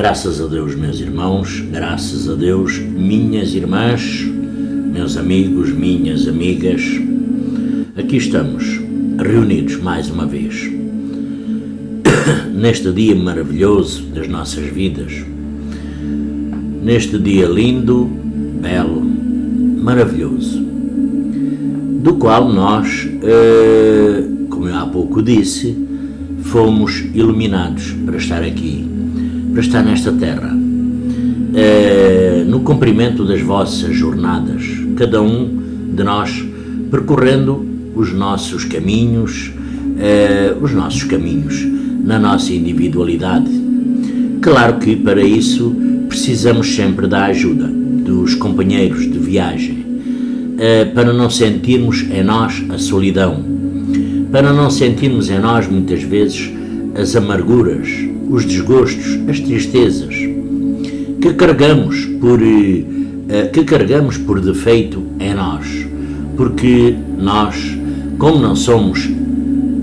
Graças a Deus, meus irmãos, graças a Deus, minhas irmãs, meus amigos, minhas amigas, aqui estamos, reunidos mais uma vez, neste dia maravilhoso das nossas vidas, neste dia lindo, belo, maravilhoso, do qual nós, como eu há pouco disse, fomos iluminados para estar aqui, para estar nesta terra, no cumprimento das vossas jornadas, cada um de nós percorrendo os nossos caminhos na nossa individualidade. Claro que para isso precisamos sempre da ajuda dos companheiros de viagem, para não sentirmos em nós a solidão, para não sentirmos em nós muitas vezes as amarguras, os desgostos, as tristezas que carregamos por defeito em nós, porque nós, como não somos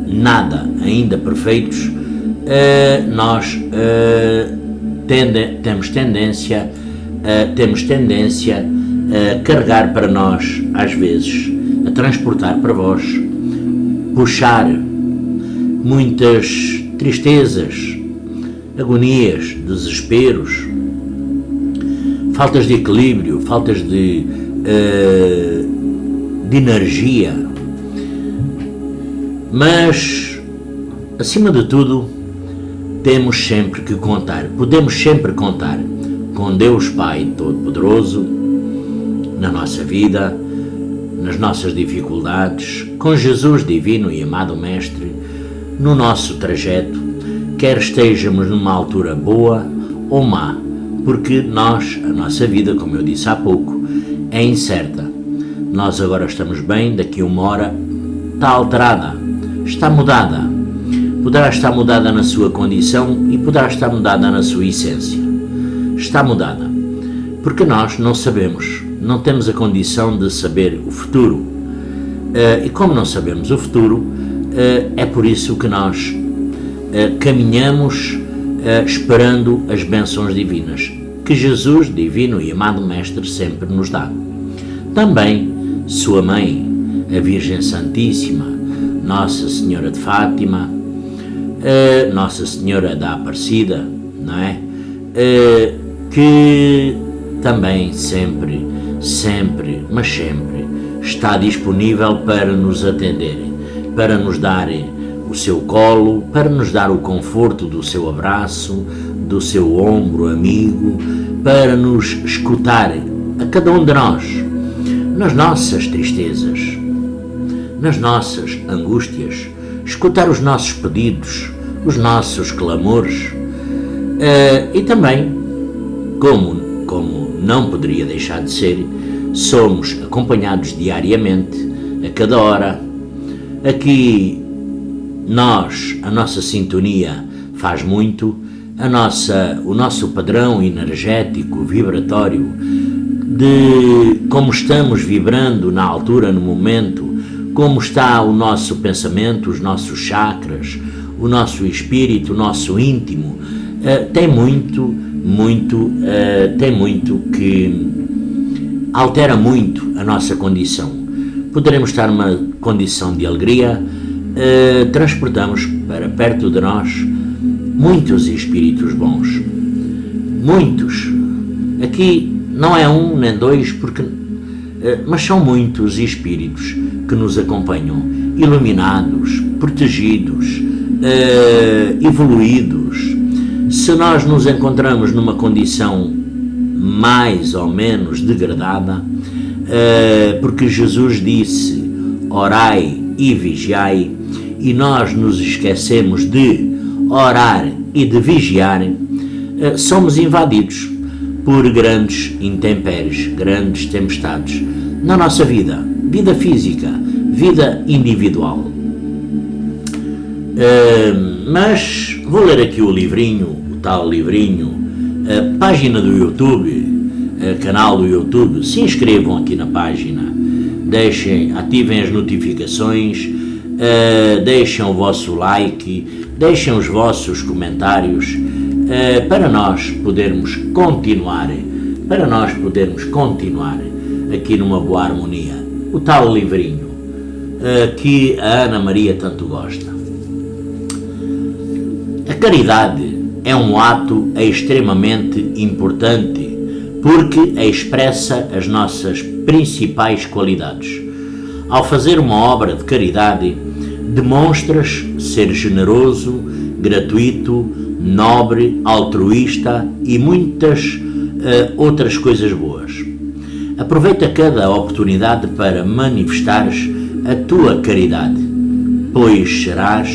nada ainda perfeitos, nós temos tendência a carregar para nós, às vezes, a transportar para vós, puxar muitas tristezas, agonias, desesperos, faltas de equilíbrio, faltas de energia, mas, acima de tudo, temos sempre que contar, podemos sempre contar com Deus Pai Todo-Poderoso na nossa vida, nas nossas dificuldades, com Jesus Divino e Amado Mestre, no nosso trajeto, quer estejamos numa altura boa ou má, porque a nossa vida, como eu disse há pouco, é incerta. Nós agora estamos bem, daqui a uma hora está alterada, está mudada. Poderá estar mudada na sua condição e poderá estar mudada na sua essência. Está mudada, porque nós não sabemos, não temos a condição de saber o futuro. E como não sabemos o futuro, é por isso que nós caminhamos esperando as bênçãos divinas que Jesus, Divino e Amado Mestre, sempre nos dá. Também sua mãe, a Virgem Santíssima, Nossa Senhora de Fátima, Nossa Senhora da Aparecida, não é? Que também sempre, mas sempre está disponível para nos atender, para nos dar o seu colo, para nos dar o conforto do seu abraço, do seu ombro amigo, para nos escutar a cada um de nós, nas nossas tristezas, nas nossas angústias, escutar os nossos pedidos, os nossos clamores, e também, como não poderia deixar de ser, somos acompanhados diariamente, a cada hora. Aqui a nossa sintonia faz muito, o nosso padrão energético, vibratório, de como estamos vibrando na altura, no momento, como está o nosso pensamento, os nossos chakras, o nosso espírito, o nosso íntimo, tem muito que altera muito a nossa condição. Poderemos estar numa condição de alegria, transportamos para perto de nós muitos espíritos bons, muitos. Aqui não é um nem dois, mas são muitos espíritos que nos acompanham, iluminados, protegidos, evoluídos. Se nós nos encontramos numa condição mais ou menos degradada, porque Jesus disse, orai e vigiai, e nós nos esquecemos de orar e de vigiar, somos invadidos por grandes intempéries, grandes tempestades na nossa vida física, vida individual. Mas vou ler aqui o livrinho, o tal livrinho, a página do YouTube, canal do YouTube. Se inscrevam aqui na página, ativem as notificações, deixem o vosso like, deixem os vossos comentários, para nós podermos continuar aqui numa boa harmonia. O tal livrinho que a Ana Maria tanto gosta. A caridade é um ato extremamente importante porque expressa as nossas principais qualidades. Ao fazer uma obra de caridade, demonstras ser generoso, gratuito, nobre, altruísta e muitas outras coisas boas. Aproveita cada oportunidade para manifestares a tua caridade, pois serás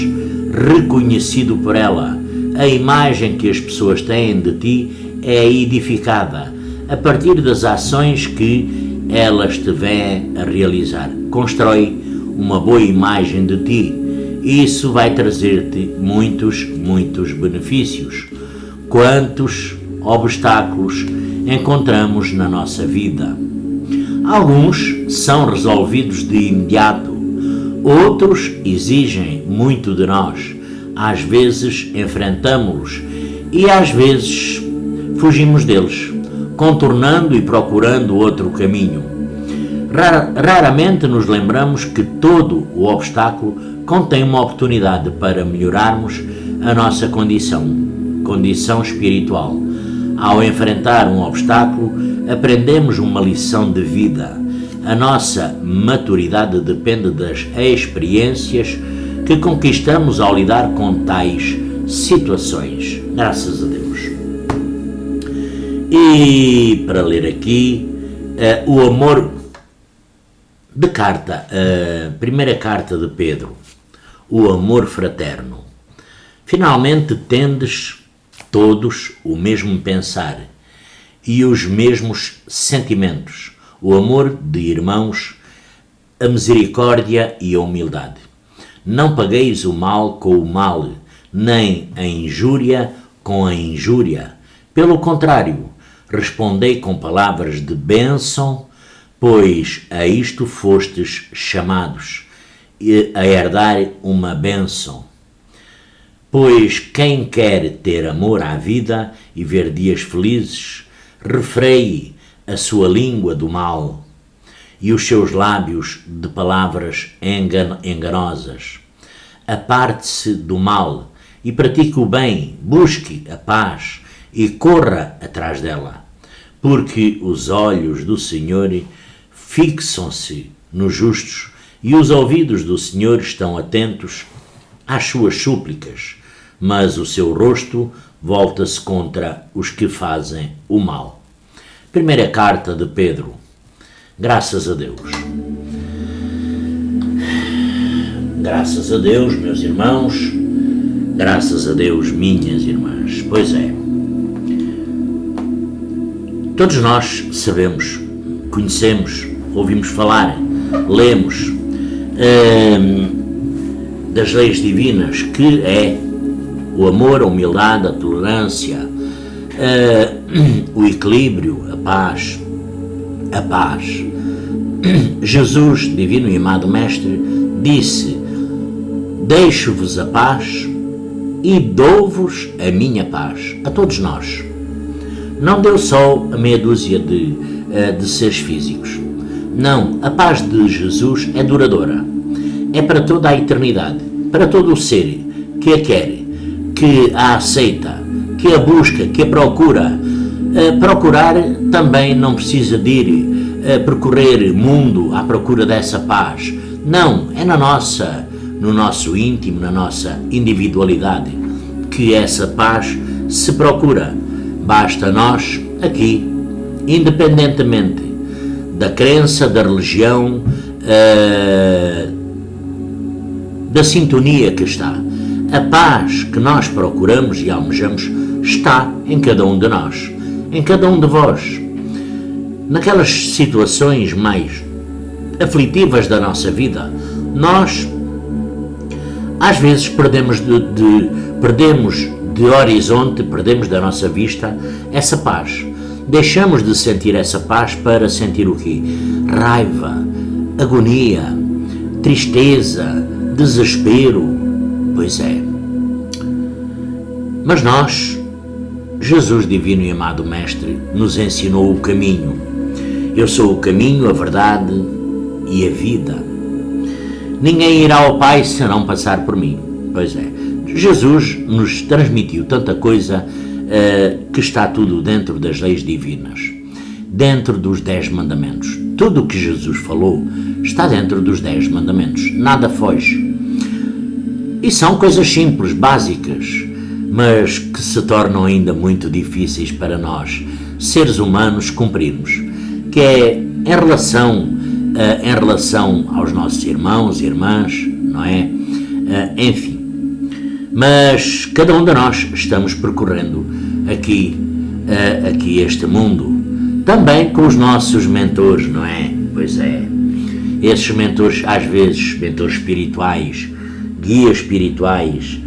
reconhecido por ela. A imagem que as pessoas têm de ti é edificada a partir das ações que elas te vêm a realizar. Constrói uma boa imagem de ti. Isso vai trazer-te muitos benefícios. Quantos obstáculos encontramos na nossa vida? Alguns são resolvidos de imediato, outros exigem muito de nós. Às vezes enfrentamos-los e às vezes fugimos deles, contornando e procurando outro caminho. Raramente nos lembramos que todo o obstáculo contém uma oportunidade para melhorarmos a nossa condição espiritual. Ao enfrentar um obstáculo, aprendemos uma lição de vida. A nossa maturidade depende das experiências que conquistamos ao lidar com tais situações. Graças a Deus. E para ler aqui, o amor de carta, a primeira carta de Pedro, o amor fraterno. Finalmente tendes todos o mesmo pensar e os mesmos sentimentos, o amor de irmãos, a misericórdia e a humildade. Não pagueis o mal com o mal, nem a injúria com a injúria. Pelo contrário, respondei com palavras de bênção, pois a isto fostes chamados, a herdar uma bênção. Pois quem quer ter amor à vida e ver dias felizes, refreie a sua língua do mal e os seus lábios de palavras enganosas. Aparte-se do mal e pratique o bem, busque a paz e corra atrás dela, porque os olhos do Senhor fixam-se nos justos e os ouvidos do Senhor estão atentos às suas súplicas, mas o seu rosto volta-se contra os que fazem o mal. Primeira carta de Pedro. Graças a Deus. Graças a Deus, meus irmãos. Graças a Deus, minhas irmãs. Pois é. Todos nós sabemos, conhecemos, ouvimos falar, lemos das leis divinas, que é o amor, a humildade, a tolerância, o equilíbrio, a paz. A paz. Jesus, divino e amado Mestre, disse: deixo-vos a paz e dou-vos a minha paz. A todos nós. Não deu só a meia dúzia de seres físicos. Não, a paz de Jesus é duradoura. É para toda a eternidade, para todo o ser que a quer, que a aceita, que a busca, que a procura. Procurar também não precisa de ir percorrer o mundo à procura dessa paz. Não, é no nosso íntimo, na nossa individualidade, que essa paz se procura. Basta nós, aqui, independentemente da crença, da religião, da sintonia que está. A paz que nós procuramos e almejamos está em cada um de nós, em cada um de vós. Naquelas situações mais aflitivas da nossa vida, nós às vezes perdemos de horizonte, perdemos da nossa vista essa paz. Deixamos de sentir essa paz para sentir o quê? Raiva, agonia, tristeza, desespero. Pois é. Mas nós Jesus, divino e amado Mestre, nos ensinou o caminho. Eu sou o caminho, a verdade e a vida. Ninguém irá ao Pai se não passar por mim. Pois é, Jesus nos transmitiu tanta coisa que está tudo dentro das leis divinas, dentro dos 10 mandamentos. Tudo o que Jesus falou está dentro dos 10 mandamentos, nada foge. E são coisas simples, básicas, mas que se tornam ainda muito difíceis para nós, seres humanos, cumprirmos, que é em relação aos nossos irmãos e irmãs, não é? Enfim, mas cada um de nós estamos percorrendo aqui este mundo, também com os nossos mentores, não é? Pois é, esses mentores, às vezes, mentores espirituais, guias espirituais,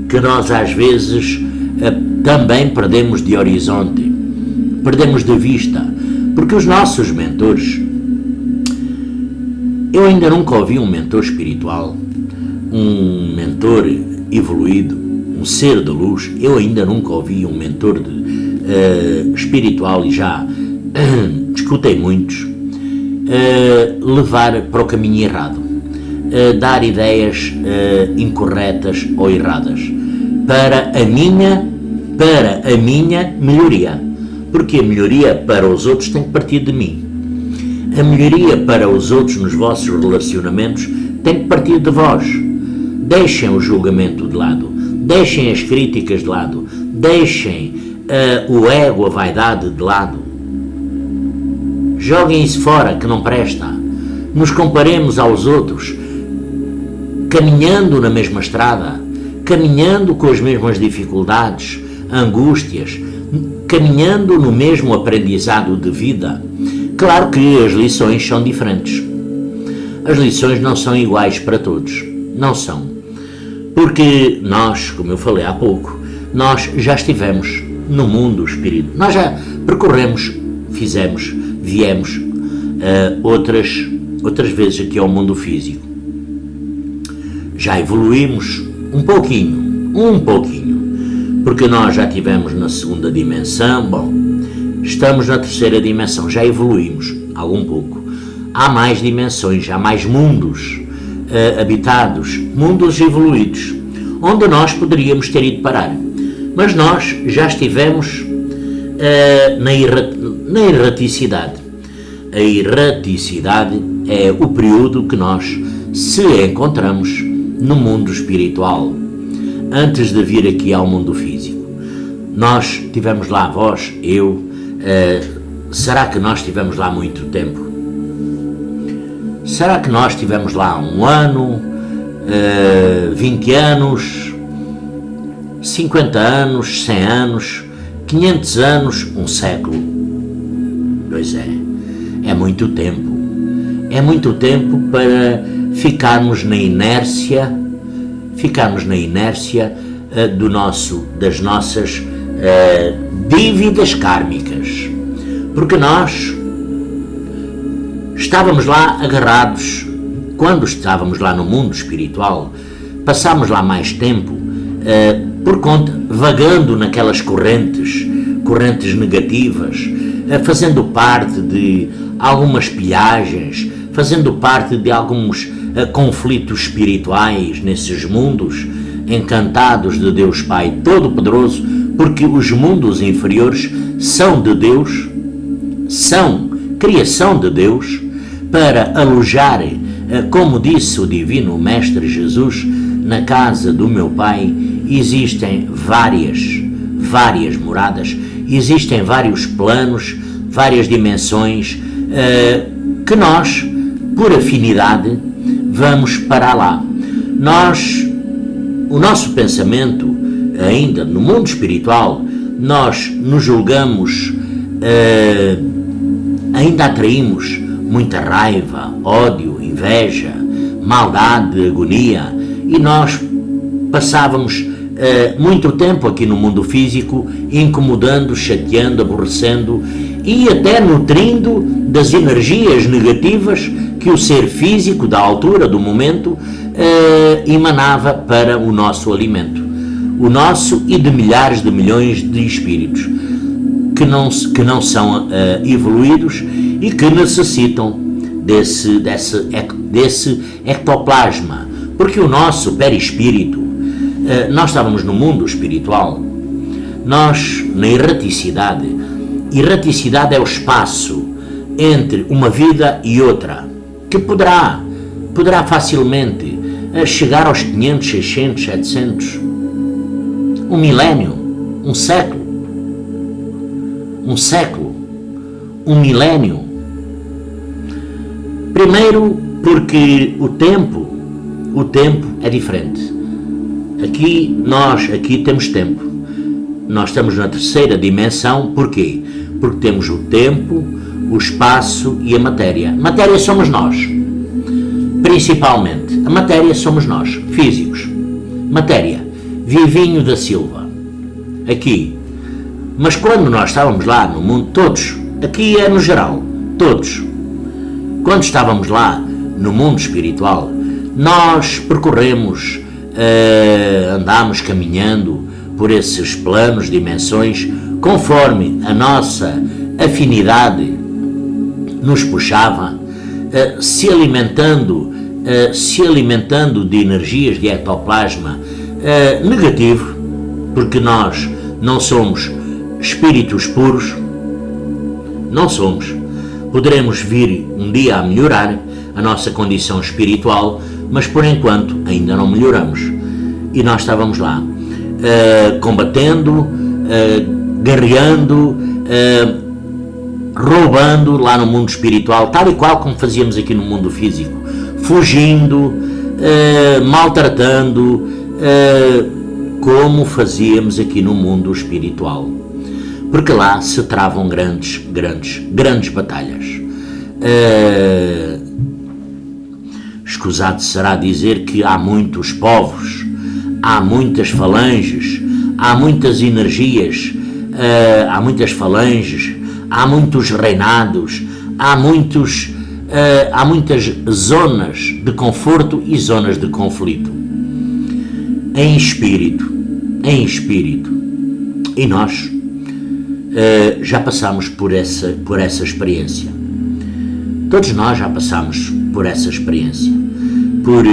que nós às vezes também perdemos de horizonte, perdemos de vista, porque os nossos mentores, eu ainda nunca ouvi um mentor espiritual, um mentor evoluído, um ser de luz, eu ainda nunca ouvi um mentor espiritual, e já escutei muitos, levar para o caminho errado, dar ideias incorretas ou erradas para a minha melhoria, porque a melhoria para os outros tem que partir de mim, a melhoria para os outros nos vossos relacionamentos tem que partir de vós. Deixem o julgamento de lado, deixem as críticas de lado, deixem o ego, a vaidade de lado, joguem isso fora que não presta, nos comparemos aos outros, caminhando na mesma estrada, caminhando com as mesmas dificuldades, angústias, caminhando no mesmo aprendizado de vida. Claro que as lições são diferentes. As lições não são iguais para todos. Não são. Porque nós, como eu falei há pouco, nós já estivemos no mundo espírito. Nós já percorremos, fizemos, viemos outras vezes aqui ao mundo físico. Já evoluímos um pouquinho, porque nós já estivemos na segunda dimensão, bom, estamos na terceira dimensão, já evoluímos algum pouco. Há mais dimensões, há mais mundos habitados, mundos evoluídos, onde nós poderíamos ter ido parar. Mas nós já estivemos na erraticidade. A erraticidade é o período que nós se encontramos no mundo espiritual, antes de vir aqui ao mundo físico. Nós tivemos lá, vós, eu, será que nós tivemos lá muito tempo? Será que nós tivemos lá 1 ano, 20 anos, 50 anos, 100 anos, 500 anos, 1 século? Pois é muito tempo. É muito tempo para ficarmos na inércia das nossas dívidas kármicas, porque nós estávamos lá agarrados, quando estávamos lá no mundo espiritual, passámos lá mais tempo por conta, vagando naquelas correntes negativas, fazendo parte de algumas pilhagens, fazendo parte de alguns conflitos espirituais nesses mundos encantados de Deus Pai Todo-Poderoso, porque os mundos inferiores são de Deus, são criação de Deus, para alojar, como disse o Divino Mestre Jesus, na casa do meu Pai existem várias moradas, existem vários planos, várias dimensões, que nós, por afinidade, vamos para lá. O nosso pensamento, ainda no mundo espiritual, nós nos julgamos, ainda atraímos muita raiva, ódio, inveja, maldade, agonia, e nós passávamos muito tempo aqui no mundo físico, incomodando, chateando, aborrecendo e até nutrindo das energias negativas que o ser físico da altura, do momento, emanava para o nosso alimento. o nosso e de milhares de milhões de espíritos que não são evoluídos e que necessitam desse ectoplasma, porque o nosso perispírito, nós estávamos no mundo espiritual, nós na erraticidade é o espaço entre uma vida e outra, que poderá facilmente chegar aos 500, 600, 700, um milénio, um século, um milénio. Primeiro porque o tempo é diferente. Aqui temos tempo. Nós estamos na terceira dimensão. Porquê? Porque temos o tempo, o espaço e a matéria. Matéria somos nós. Principalmente. A matéria somos nós, físicos. Matéria. Vivinho da Silva. Aqui. Mas quando nós estávamos lá no mundo, todos, aqui é no geral, todos, quando estávamos lá no mundo espiritual, nós percorremos, andámos caminhando por esses planos, dimensões, conforme a nossa afinidade nos puxava, se alimentando de energias de ectoplasma negativo, porque nós não somos espíritos puros, não somos. Poderemos vir um dia a melhorar a nossa condição espiritual, mas por enquanto ainda não melhoramos. E nós estávamos lá, combatendo, guerreando, roubando lá no mundo espiritual, tal e qual como fazíamos aqui no mundo físico, fugindo, maltratando, como fazíamos aqui no mundo espiritual. Porque lá se travam grandes batalhas. Escusado será dizer que há muitos povos, há muitas falanges, há muitas energias, há muitas falanges, há muitos reinados, há muitas zonas de conforto e zonas de conflito. Em espírito. E nós já passamos por essa experiência. Todos nós já passamos por essa experiência. Por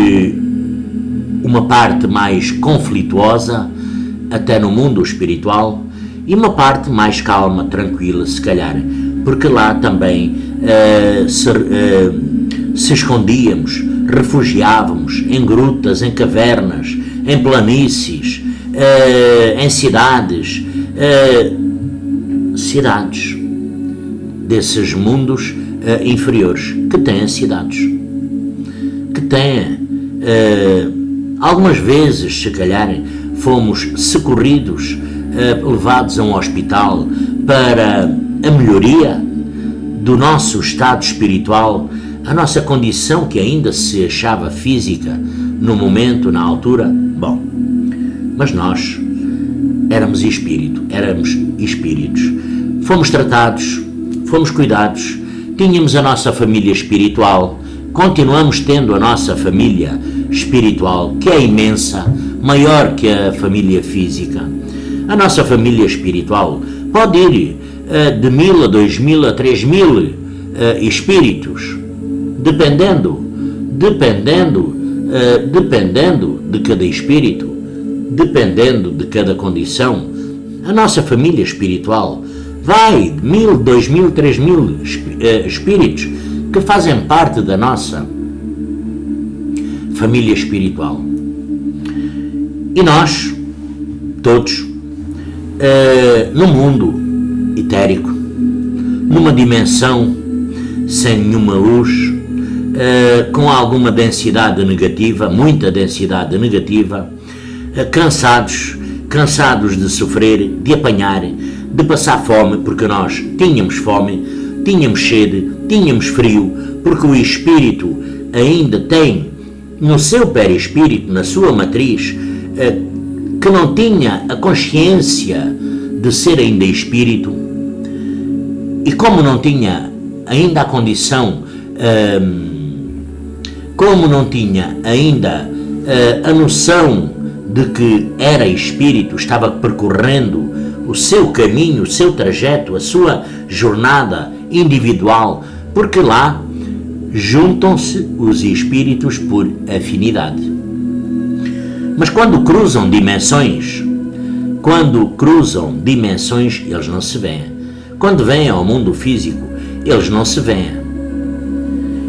uma parte mais conflituosa, até no mundo espiritual, e uma parte mais calma, tranquila, se calhar, porque lá também se escondíamos, refugiávamos em grutas, em cavernas, em planícies, em cidades desses mundos inferiores, que têm cidades, que têm, algumas vezes, se calhar, fomos socorridos, levados a um hospital para a melhoria do nosso estado espiritual, a nossa condição que ainda se achava física no momento, na altura. Bom, mas nós éramos espíritos. Fomos tratados, fomos cuidados, tínhamos a nossa família espiritual, continuamos tendo a nossa família espiritual, que é imensa, maior que a família física. A nossa família espiritual pode ir de 1000 a 2000 a 3000 espíritos, dependendo de cada espírito, dependendo de cada condição. A nossa família espiritual vai de 1000, 2000, 3000 espíritos que fazem parte da nossa família espiritual. E nós, todos, no mundo etérico, numa dimensão sem nenhuma luz, com alguma densidade negativa, muita densidade negativa, cansados de sofrer, de apanhar, de passar fome, porque nós tínhamos fome, tínhamos sede, tínhamos frio, porque o espírito ainda tem no seu perispírito, na sua matriz, que não tinha a consciência de ser ainda espírito, e como não tinha ainda a condição, como não tinha ainda a noção de que era espírito, estava percorrendo o seu caminho, o seu trajeto, a sua jornada individual, porque lá juntam-se os espíritos por afinidade. Mas quando cruzam dimensões, eles não se veem. Quando vêm ao mundo físico, eles não se veem.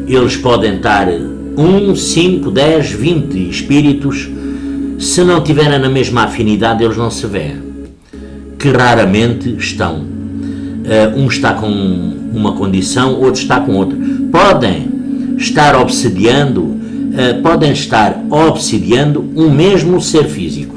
Eles podem estar 1, 5, 10, 20 espíritos, se não tiverem na mesma afinidade, eles não se veem. Que raramente estão. Um está com uma condição, outro está com outra. Podem estar obsidiando um mesmo ser físico,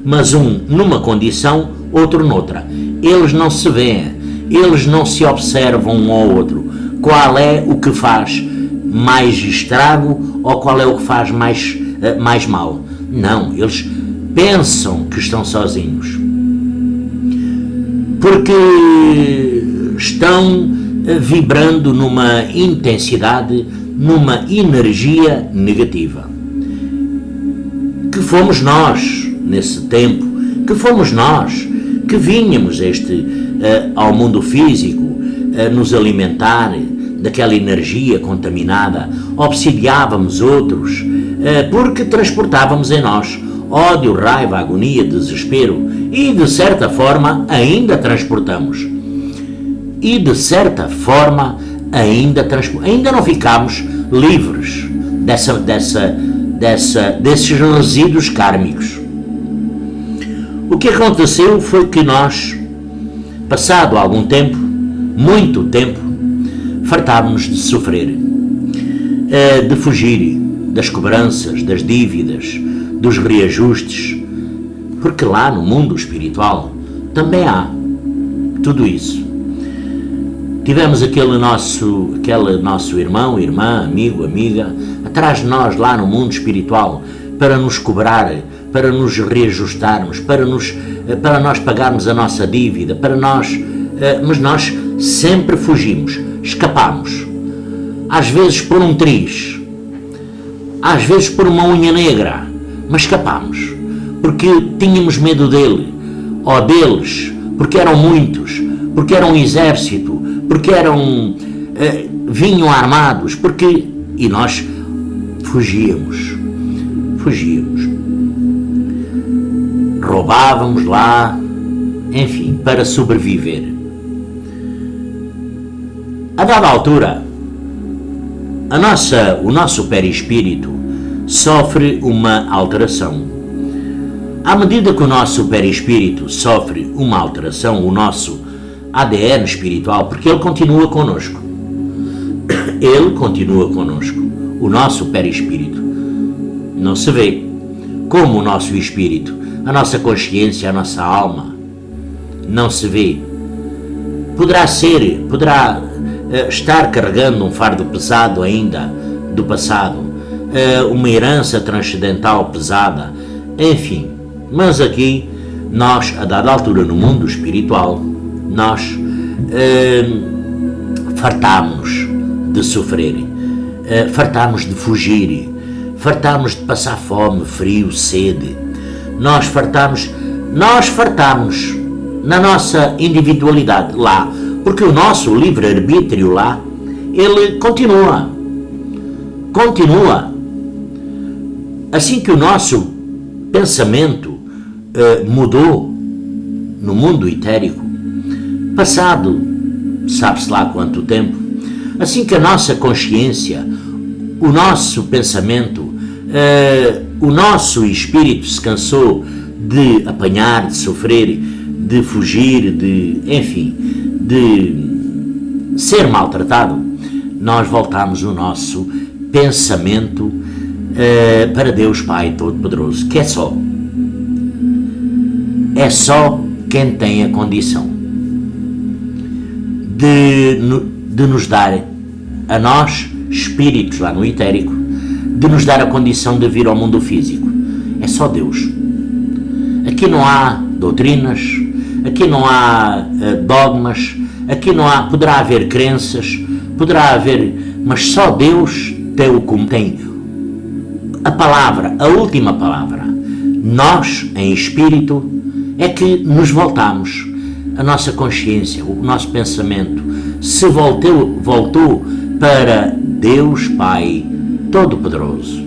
mas um numa condição, outro noutra. Eles não se veem, eles não se observam um ao outro. Qual é o que faz mais estrago ou qual é o que faz mais mal? Não, eles pensam que estão sozinhos, porque estão vibrando numa intensidade, numa energia negativa. Que fomos nós, nesse tempo, que fomos nós que vínhamos ao mundo físico nos alimentar daquela energia contaminada, obsidiávamos outros, porque transportávamos em nós ódio, raiva, agonia, desespero, e de certa forma ainda transportamos. Ainda não ficámos livres desses resíduos kármicos. O que aconteceu foi que nós, passado algum tempo, muito tempo, fartámos-nos de sofrer, de fugir das cobranças, das dívidas, dos reajustes, porque lá no mundo espiritual também há tudo isso. Tivemos aquele nosso irmão, irmã, amigo, amiga, atrás de nós lá no mundo espiritual, para nos cobrar, para nos reajustarmos, para nós pagarmos a nossa dívida, mas nós sempre fugimos, escapámos. Às vezes por um triz, às vezes por uma unha negra, mas escapámos, porque tínhamos medo dele, ou deles, porque eram muitos, porque eram um exército, porque vinham armados, e nós fugíamos, roubávamos lá, enfim, para sobreviver. A dada altura, o nosso perispírito sofre uma alteração. À medida que o nosso perispírito sofre uma alteração, o nosso ADN espiritual, porque ele continua connosco. O nosso perispírito não se vê, como o nosso espírito, a nossa consciência, a nossa alma, não se vê. Poderá estar carregando um fardo pesado ainda do passado, uma herança transcendental pesada, enfim. Mas aqui, nós, a dada altura no mundo espiritual, nós fartámos de sofrer, fartámos de fugir, fartámos de passar fome, frio, sede. Nós fartámos na nossa individualidade lá, porque o nosso livre-arbítrio lá, ele continua. Assim que o nosso pensamento mudou no mundo etérico, passado sabe-se lá quanto tempo, assim que a nossa consciência, o nosso pensamento, o nosso espírito se cansou de apanhar, de sofrer, de fugir, de ser maltratado, nós voltamos o nosso pensamento para Deus Pai Todo-Poderoso, que é só quem tem a condição de nos dar, a nós, espíritos lá no etérico, de nos dar a condição de vir ao mundo físico. É só Deus. Aqui não há doutrinas, aqui não há dogmas, aqui não há, poderá haver crenças, poderá haver, mas só Deus tem a palavra, a última palavra. nós, em espírito, é que nos voltamos. A nossa consciência, o nosso pensamento se voltou para Deus Pai Todo-Poderoso.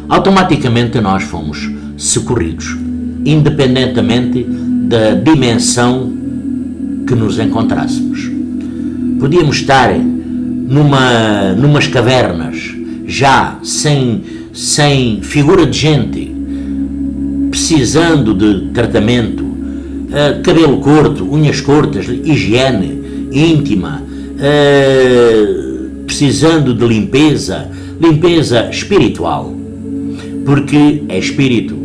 Automaticamente nós fomos socorridos, independentemente da dimensão que nos encontrássemos. Podíamos estar numas cavernas, já sem figura de gente, precisando de tratamento, cabelo curto, unhas curtas, higiene íntima, precisando de limpeza espiritual, porque é espírito,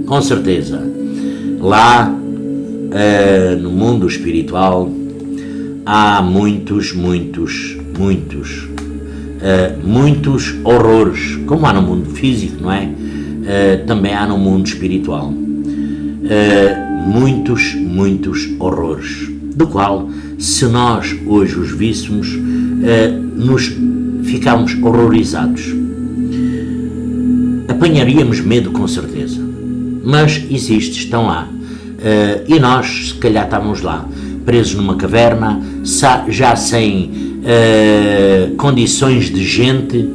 com certeza. Lá, no mundo espiritual, há muitos horrores, como há no mundo físico, não é? Também há no mundo espiritual. Muitos horrores, do qual, se nós hoje os víssemos, nos ficamos horrorizados. Apanharíamos medo, com certeza, mas estão lá, e nós, se calhar, estávamos lá, presos numa caverna, já sem condições de gente,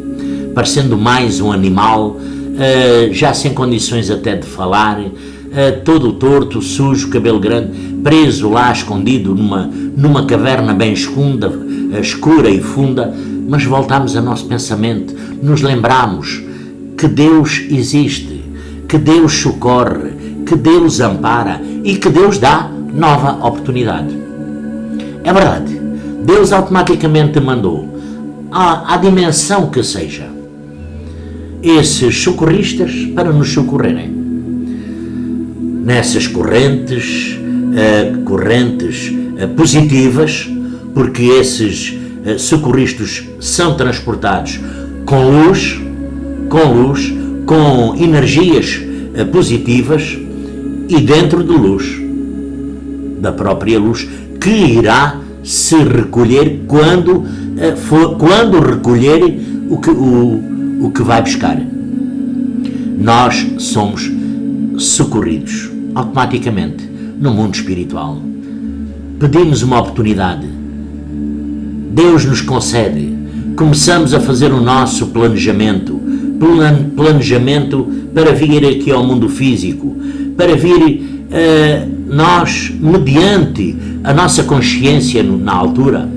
parecendo mais um animal, já sem condições até de falar, todo torto, sujo, cabelo grande, preso lá, escondido numa caverna bem escura e funda. Mas voltámos ao nosso pensamento, nos lembramos que Deus existe, que Deus socorre, que Deus ampara e que Deus dá nova oportunidade. É verdade, Deus automaticamente mandou, à dimensão que seja, esses socorristas para nos socorrerem. Nessas correntes positivas, porque esses socorristas são transportados com luz, com energias positivas e dentro de luz, da própria luz, que irá se recolher quando recolher o que vai buscar. Nós somos socorridos automaticamente no mundo espiritual. Pedimos uma oportunidade, Deus nos concede, começamos a fazer o nosso planejamento para vir aqui ao mundo físico, para vir nós, mediante a nossa consciência na altura,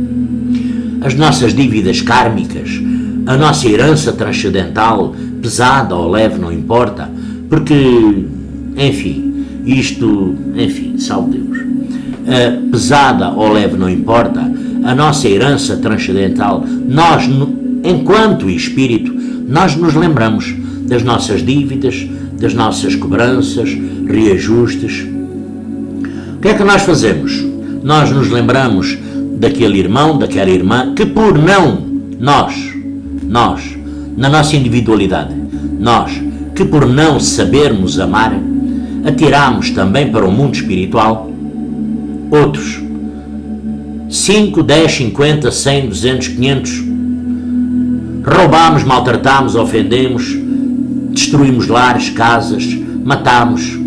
as nossas dívidas kármicas, a nossa herança transcendental, pesada ou leve, não importa, porque, salve Deus, pesada ou leve, não importa, a nossa herança transcendental, nós, enquanto espírito, nós nos lembramos das nossas dívidas, das nossas cobranças, reajustes. O que é que nós fazemos? Nós nos lembramos daquele irmão, daquela irmã, que por não, nós, na nossa individualidade, que por não sabermos amar, atiramos também para o mundo espiritual outros 5, 10, 50, 100, 200, 500, roubamos, maltratamos, ofendemos, destruímos lares, casas, matamos,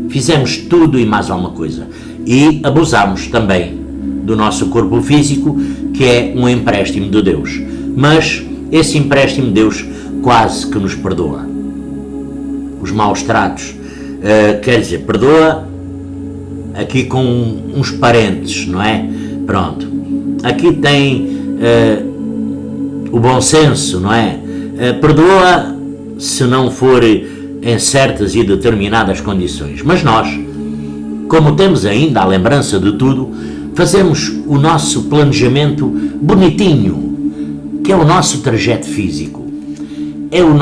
fizemos tudo e mais alguma coisa, e abusamos também do nosso corpo físico, que é um empréstimo de Deus, mas esse empréstimo de Deus quase que nos perdoa os maus tratos, quer dizer, perdoa aqui com uns parentes, não é? Pronto, aqui tem o bom senso, não é? Perdoa se não for em certas e determinadas condições, mas nós, como temos ainda a lembrança de tudo, fazemos o nosso planejamento bonitinho, que é o nosso trajeto físico, é o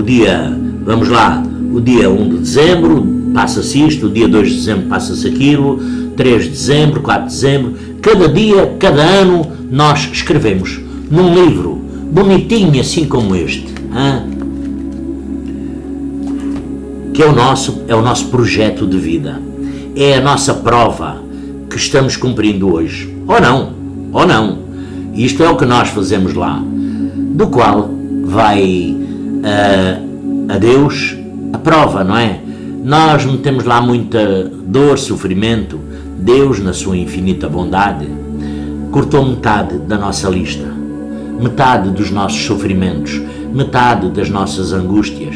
dia, vamos lá, o dia 1 de dezembro, passa-se isto, o dia 2 de dezembro passa-se aquilo, 3 de dezembro, 4 de dezembro, cada dia, cada ano, nós escrevemos num livro, bonitinho assim como este, que é o nosso projeto de vida, é a nossa prova que estamos cumprindo hoje, ou não, isto é o que nós fazemos lá, do qual vai a Deus a prova, não é? Nós metemos lá muita dor, sofrimento. Deus, na sua infinita bondade, cortou metade da nossa lista, metade dos nossos sofrimentos, metade das nossas angústias.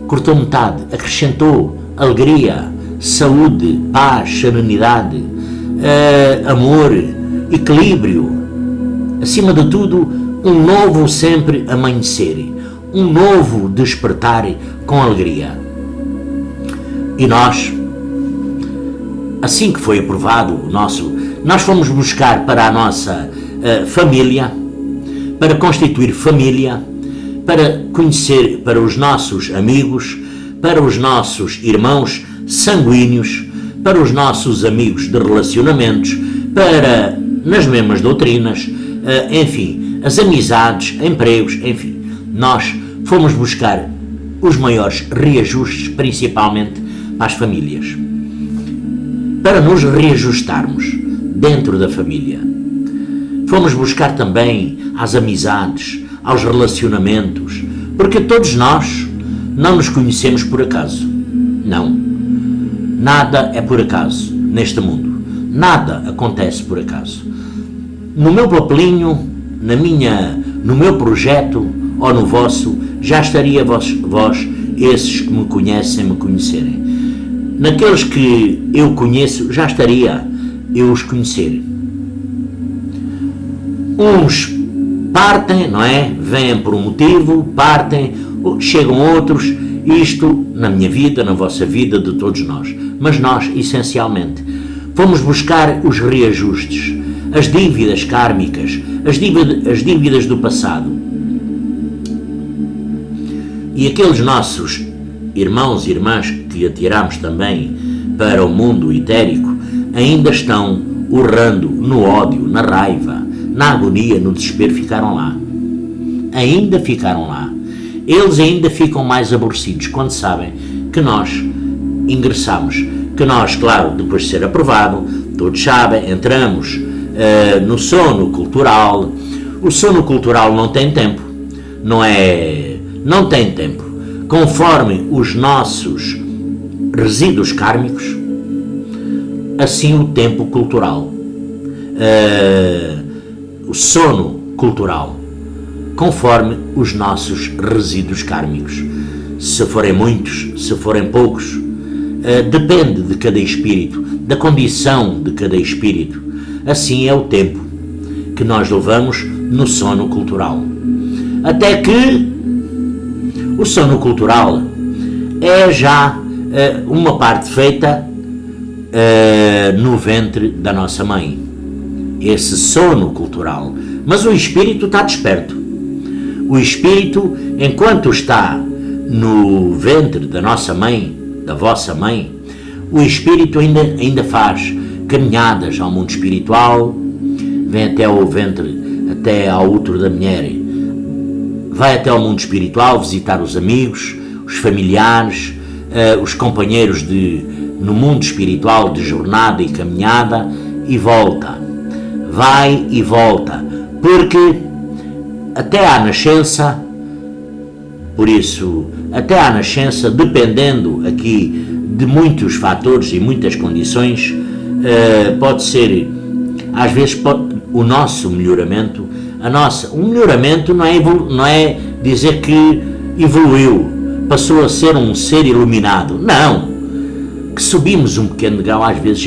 Cortou metade, acrescentou alegria, saúde, paz, serenidade, amor, equilíbrio. Acima de tudo, um novo sempre amanhecer, um novo despertar com alegria. E nós, assim que foi aprovado nós fomos buscar para a nossa família, para constituir família, para conhecer, para os nossos amigos, para os nossos irmãos sanguíneos, para os nossos amigos de relacionamentos, para nas mesmas doutrinas, enfim, as amizades, empregos, enfim. Nós fomos buscar os maiores reajustes, principalmente para as famílias, para nos reajustarmos dentro da família. Fomos buscar também às amizades, aos relacionamentos, porque todos nós não nos conhecemos por acaso. Não. Nada é por acaso neste mundo. Nada acontece por acaso. No meu papelinho, no meu projeto ou no vosso, já estaria vós, esses que me conhecem, me conhecerem. Naqueles que eu conheço, já estaria eu os conhecer. Uns partem, não é? Vêm por um motivo, partem, chegam outros, isto na minha vida, na vossa vida, de todos nós. Mas nós, essencialmente, fomos buscar os reajustes, as dívidas kármicas, as dívidas do passado. E aqueles nossos irmãos e irmãs que atiramos também para o mundo etérico ainda estão urrando no ódio, na raiva, na agonia, no desespero, ficaram lá. Ainda ficaram lá. Eles ainda ficam mais aborrecidos quando sabem que nós ingressamos, que nós, claro, depois de ser aprovado, todos sabem, entramos no sono cultural. O sono cultural não tem tempo, não tem tempo. Conforme os nossos resíduos kármicos, assim o tempo cultural, o sono cultural, conforme os nossos resíduos kármicos. Se forem muitos, se forem poucos, depende de cada espírito, da condição de cada espírito. Assim é o tempo que nós levamos no sono cultural. Até que o sono cultural é já uma parte feita no ventre da nossa mãe. Esse sono cultural. Mas o espírito está desperto. O espírito, enquanto está no ventre da nossa mãe, da vossa mãe, o espírito ainda faz caminhadas ao mundo espiritual, vem até ao ventre, até ao útero da mulher, vai até ao mundo espiritual visitar os amigos, os familiares, os companheiros no mundo espiritual de jornada e caminhada, e volta, vai e volta, porque até à nascença, por isso, até à nascença, dependendo aqui de muitos fatores e muitas condições, pode ser, às vezes, o nosso melhoramento, o melhoramento não é dizer que evoluiu, passou a ser um ser iluminado. Não! Que subimos um pequeno degrau, às vezes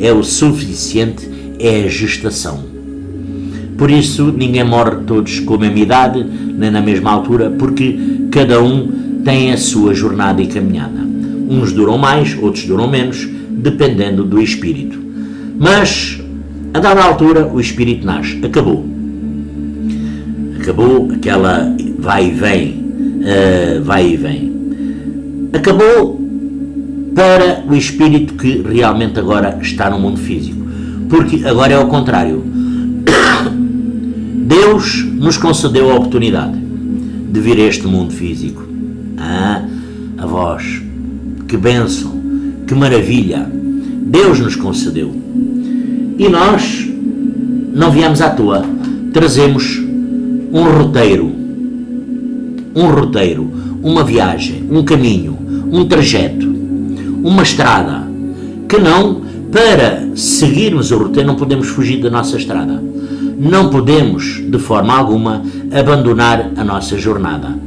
é o suficiente, é a gestação. Por isso, ninguém morre todos com a mesma idade, nem na mesma altura, porque cada um tem a sua jornada e caminhada. Uns duram mais, outros duram menos, dependendo do espírito. Mas, a dada altura, o espírito nasce. Acabou. Acabou aquela vai e vem. Acabou para o espírito que realmente agora está no mundo físico. Porque agora é ao contrário. Deus nos concedeu a oportunidade de vir a este mundo físico. A vós, que bênção, que maravilha, Deus nos concedeu. E nós não viemos à toa, trazemos um roteiro, uma viagem, um caminho, um trajeto, uma estrada, que não, para seguirmos o roteiro, não podemos fugir da nossa estrada. Não podemos, de forma alguma, abandonar a nossa jornada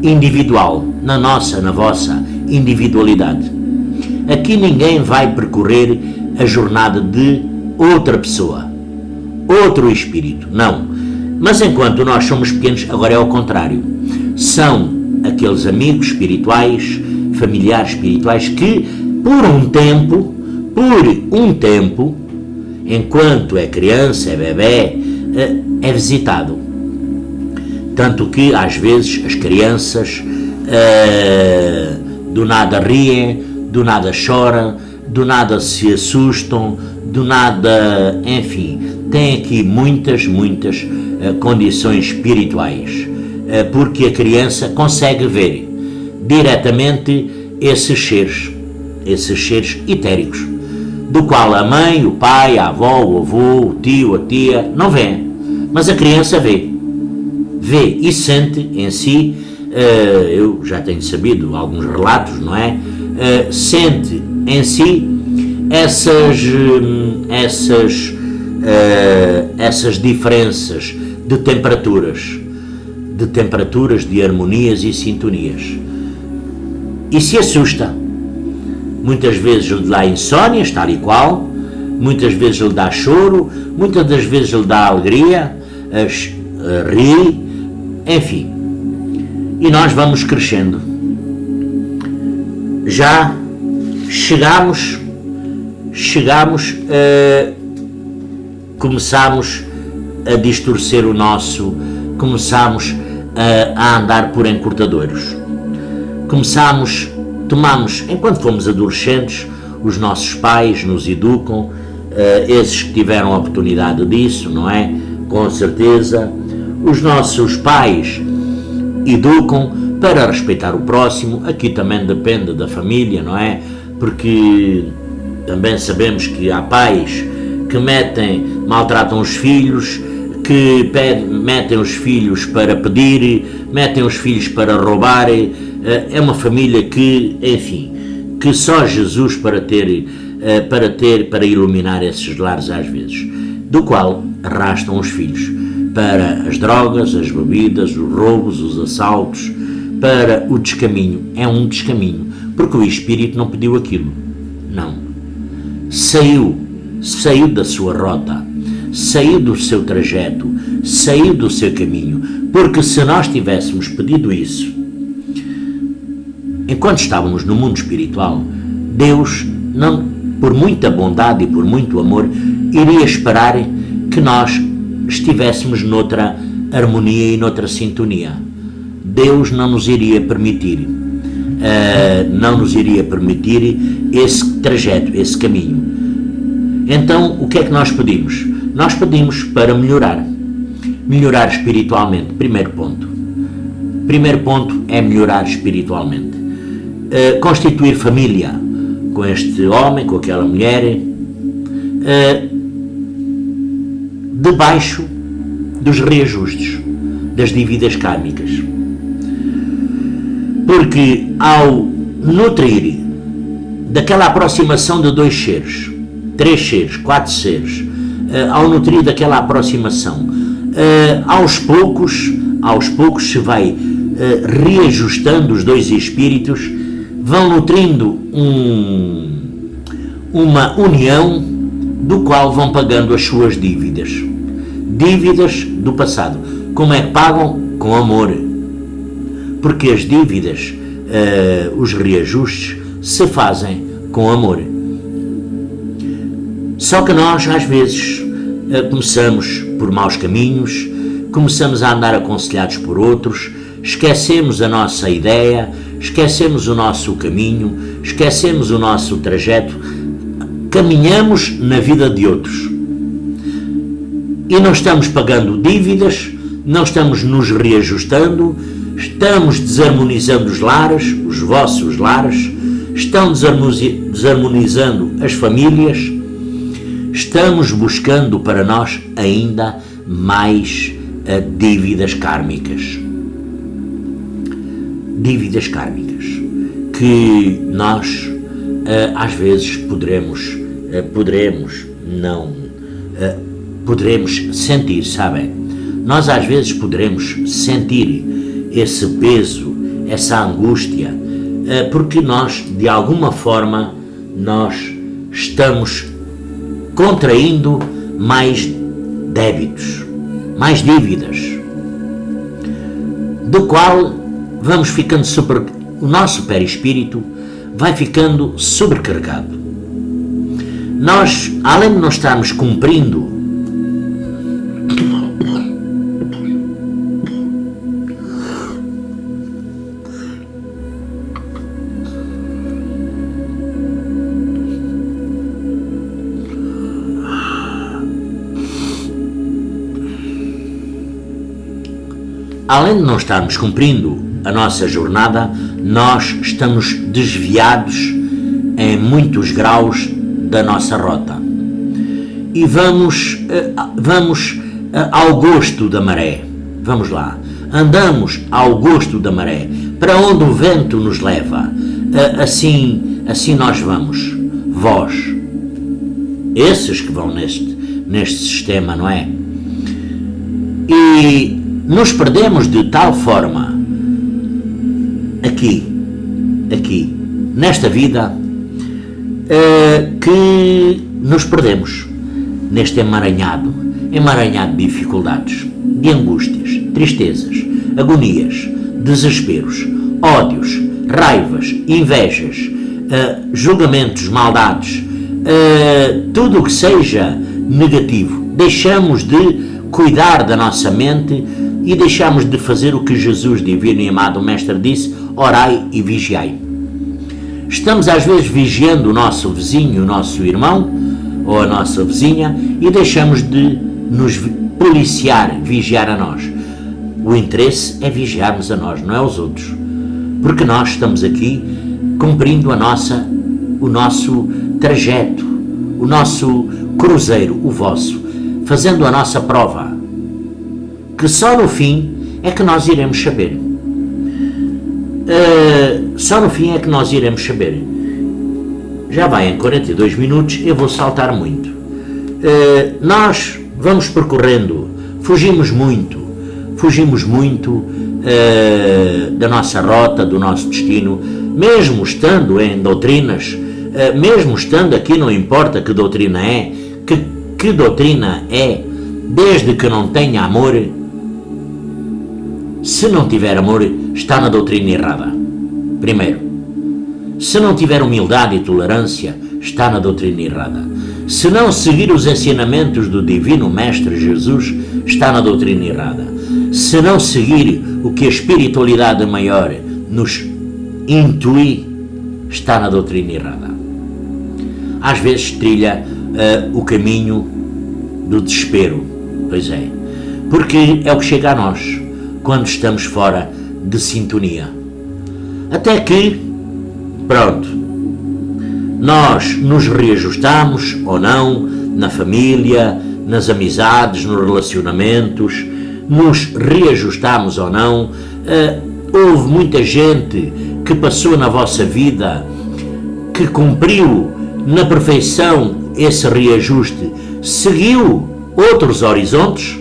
individual, na vossa individualidade. Aqui ninguém vai percorrer a jornada de outra pessoa, outro espírito, não. Mas enquanto nós somos pequenos, agora é ao contrário. São aqueles amigos espirituais, familiares espirituais que, por um tempo, enquanto é criança, é bebé, é visitado. Tanto que, às vezes, as crianças do nada riem, do nada choram, do nada se assustam, do nada, enfim, tem aqui muitas condições espirituais, porque a criança consegue ver diretamente esses seres etéricos, do qual a mãe, o pai, a avó, o avô, o tio, a tia não vêem, mas a criança vê e sente em si. Eu já tenho sabido alguns relatos, não é? Sente em si essas diferenças de temperaturas, de harmonias e sintonias, e se assusta. Muitas vezes lhe dá insónias, tal e qual, muitas vezes lhe dá choro, muitas das vezes lhe dá alegria, ri, enfim. E nós vamos crescendo. Já chegamos, começamos a distorcer começamos a andar por encurtadores. Tomamos, enquanto fomos adolescentes, os nossos pais nos educam, esses que tiveram a oportunidade disso, não é? Com certeza, os nossos pais educam para respeitar o próximo. Aqui também depende da família, não é? Porque também sabemos que há pais que maltratam os filhos, que metem os filhos para pedir, metem os filhos para roubar. É uma família que, enfim, que só Jesus para iluminar esses lares às vezes, do qual arrastam os filhos para as drogas, as bebidas, os roubos, os assaltos, para o descaminho. É um descaminho, porque o espírito não pediu aquilo, não. Saiu da sua rota, saiu do seu trajeto, saiu do seu caminho, porque se nós tivéssemos pedido isso, enquanto estávamos no mundo espiritual, Deus, não, por muita bondade e por muito amor, iria esperar que nós estivéssemos noutra harmonia e noutra sintonia. Deus não nos iria permitir, esse trajeto, esse caminho. Então, o que é que nós pedimos? Nós pedimos para melhorar espiritualmente. Primeiro ponto é melhorar espiritualmente. Constituir família com este homem, com aquela mulher, debaixo dos reajustes, das dívidas kármicas. Porque ao nutrir daquela aproximação de 2 seres, 3 seres, 4 seres, ao nutrir daquela aproximação, aos poucos se vai reajustando os 2 espíritos, vão nutrindo uma união, do qual vão pagando as suas dívidas do passado. Como é que pagam? Com amor, porque as dívidas, os reajustes se fazem com amor. Só que nós às vezes começamos por maus caminhos, começamos a andar aconselhados por outros, esquecemos a nossa ideia, esquecemos o nosso caminho, esquecemos o nosso trajeto, caminhamos na vida de outros e não estamos pagando dívidas, não estamos nos reajustando, estamos desarmonizando os lares, os vossos lares, estão desarmonizando as famílias, estamos buscando para nós ainda mais dívidas kármicas. Dívidas kármicas que nós às vezes poderemos sentir, sabem? Nós às vezes poderemos sentir esse peso, essa angústia, porque nós, de alguma forma, nós estamos contraindo mais débitos, mais dívidas, do qual vamos ficando o nosso perispírito vai ficando sobrecarregado. Nós, além de não estarmos cumprindo a nossa jornada, nós estamos desviados em muitos graus da nossa rota e vamos ao gosto da maré. Vamos lá, andamos ao gosto da maré, para onde o vento nos leva, assim nós vamos, vós, esses que vão neste sistema, não é? E nos perdemos de tal forma aqui, nesta vida, que nos perdemos neste emaranhado de dificuldades, de angústias, tristezas, agonias, desesperos, ódios, raivas, invejas, julgamentos, maldades, tudo o que seja negativo. Deixamos de cuidar da nossa mente e deixamos de fazer o que Jesus, divino e amado Mestre, disse: orai e vigiai. Estamos às vezes vigiando o nosso vizinho, o nosso irmão ou a nossa vizinha, e deixamos de nos policiar, vigiar a nós. O interesse é vigiarmos a nós, não é aos outros, porque nós estamos aqui cumprindo o nosso trajeto, o nosso cruzeiro, o vosso, fazendo a nossa prova, que só no fim é que nós iremos saber. Só no fim é que nós iremos saber. Já vai em 42 minutos, eu vou saltar muito. Nós vamos percorrendo, fugimos muito da nossa rota, do nosso destino, mesmo estando em doutrinas, mesmo estando aqui, não importa que doutrina é, que doutrina é, desde que não tenha amor. Se não tiver amor, está na doutrina errada. Primeiro, se não tiver humildade e tolerância, está na doutrina errada. Se não seguir os ensinamentos do Divino Mestre Jesus, está na doutrina errada. Se não seguir o que a espiritualidade maior nos intui, está na doutrina errada. Às vezes trilha o caminho do desespero, pois é, porque é o que chega a nós quando estamos fora de sintonia. Até que, pronto, nós nos reajustamos ou não, na família, nas amizades, nos relacionamentos, nos reajustamos ou não. Houve muita gente que passou na vossa vida, que cumpriu na perfeição esse reajuste, seguiu outros horizontes,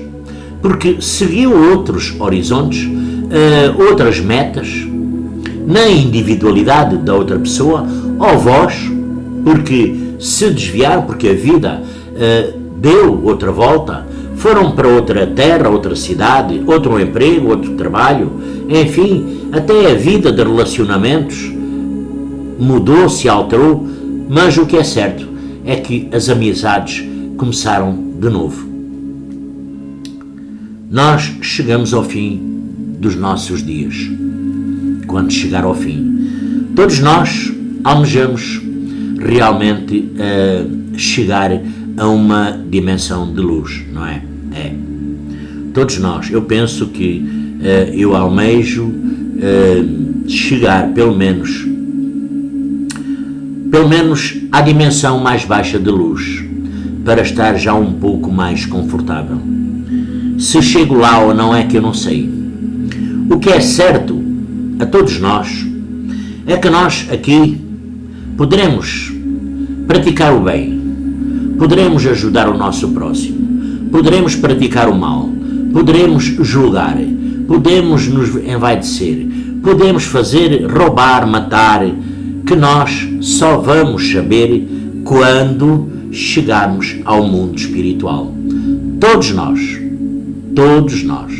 porque seguiu outros horizontes, outras metas, na individualidade da outra pessoa, ou vós, porque se desviaram, porque a vida deu outra volta, foram para outra terra, outra cidade, outro emprego, outro trabalho, enfim, até a vida de relacionamentos mudou, se alterou, mas o que é certo é que as amizades começaram de novo. Nós chegamos ao fim dos nossos dias. Quando chegar ao fim, todos nós almejamos realmente chegar a uma dimensão de luz, não é? É. Todos nós. Eu penso que eu almejo chegar pelo menos à dimensão mais baixa de luz, para estar já um pouco mais confortável. Se chego lá ou não é que eu não sei. O que é certo a todos nós é que nós aqui poderemos praticar o bem, poderemos ajudar o nosso próximo, poderemos praticar o mal, poderemos julgar, podemos nos envaidecer, podemos fazer, roubar, matar, que nós só vamos saber quando chegarmos ao mundo espiritual. Todos nós.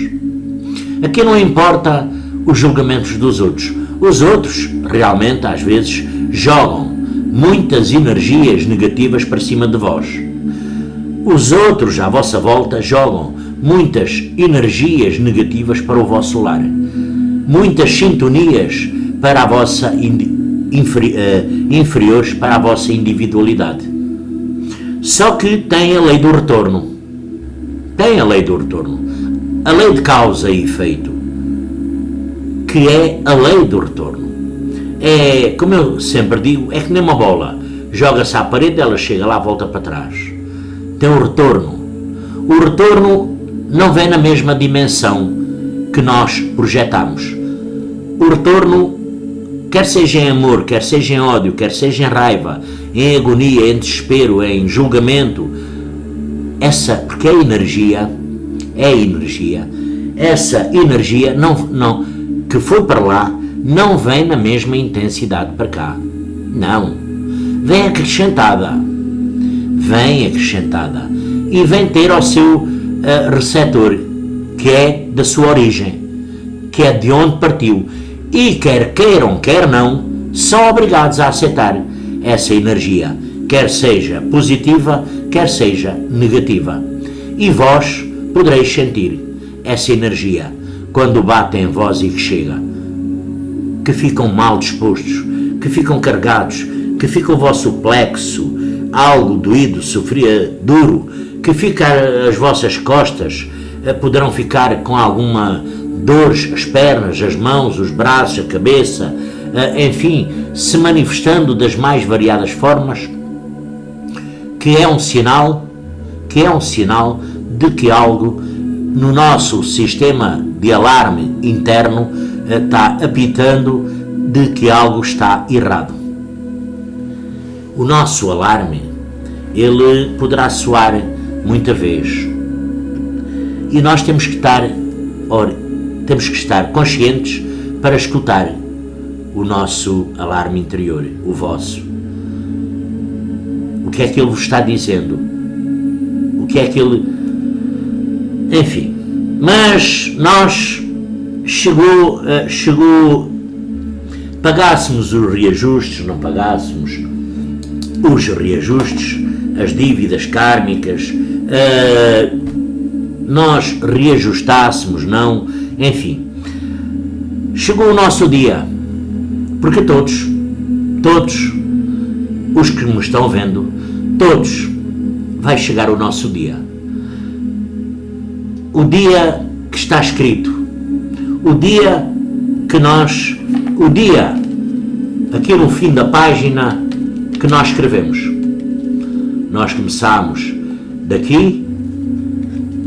Aqui não importa os julgamentos dos outros. Os outros, realmente, às vezes, jogam muitas energias negativas para cima de vós. Os outros, à vossa volta, jogam muitas energias negativas para o vosso lar. Muitas sintonias para a vossa inferiores para a vossa individualidade. Só que tem a lei do retorno. A lei de causa e efeito, que é a lei do retorno. É, como eu sempre digo, é que nem uma bola. Joga-se à parede, ela chega lá, volta para trás. Tem o retorno. O retorno não vem na mesma dimensão que nós projetamos. O retorno, quer seja em amor, quer seja em ódio, quer seja em raiva, em agonia, em desespero, em julgamento, porque é energia, essa energia não, que foi para lá, não vem na mesma intensidade para cá. Não. Vem acrescentada. E vem ter ao seu receptor, que é da sua origem, que é de onde partiu. E quer queiram, quer não, são obrigados a aceitar essa energia, quer seja positiva, quer seja negativa. E vós podereis sentir essa energia quando bate em vós e que chega, que ficam mal dispostos, que ficam carregados, que fica o vosso plexo algo doído, duro, que fica as vossas costas, poderão ficar com alguma dores, as pernas, as mãos, os braços, a cabeça, enfim, se manifestando das mais variadas formas, que é um sinal de que algo no nosso sistema de alarme interno está apitando de que algo está errado. O nosso alarme, ele poderá soar muita vez, e nós temos que estar conscientes para escutar o nosso alarme interior, o vosso. O que é que ele vos está dizendo? O que é que ele... Enfim, mas nós chegou, pagássemos os reajustes, não pagássemos os reajustes, as dívidas kármicas, nós reajustássemos, não, enfim, chegou o nosso dia, porque todos os que me estão vendo, todos, vai chegar o nosso dia. O dia que está escrito, o dia aqui no fim da página que nós escrevemos. Nós começamos daqui,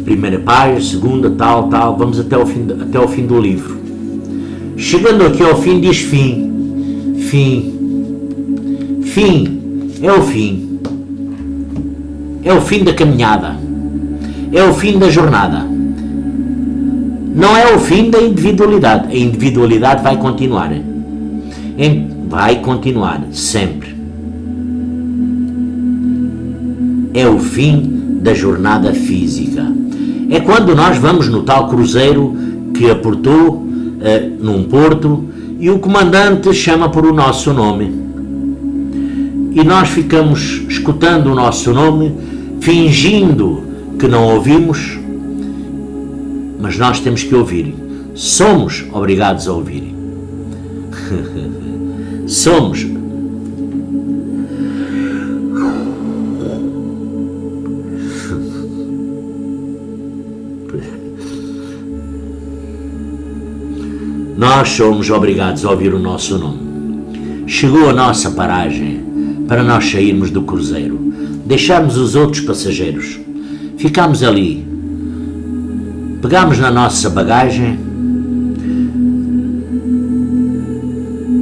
primeira página, segunda, tal, vamos até ao fim do livro. Chegando aqui ao fim diz fim, é o fim. É o fim da caminhada, é o fim da jornada. Não é o fim da individualidade. A individualidade vai continuar sempre. É o fim da jornada física. É quando nós vamos no tal cruzeiro que aportou num porto e o comandante chama por o nosso nome. E nós ficamos escutando o nosso nome, fingindo que não ouvimos, mas nós temos que ouvir. Somos obrigados a ouvir. Somos. Nós somos obrigados a ouvir o nosso nome. Chegou a nossa paragem para nós sairmos do cruzeiro, deixarmos os outros passageiros. Ficámos ali pegamos na nossa bagagem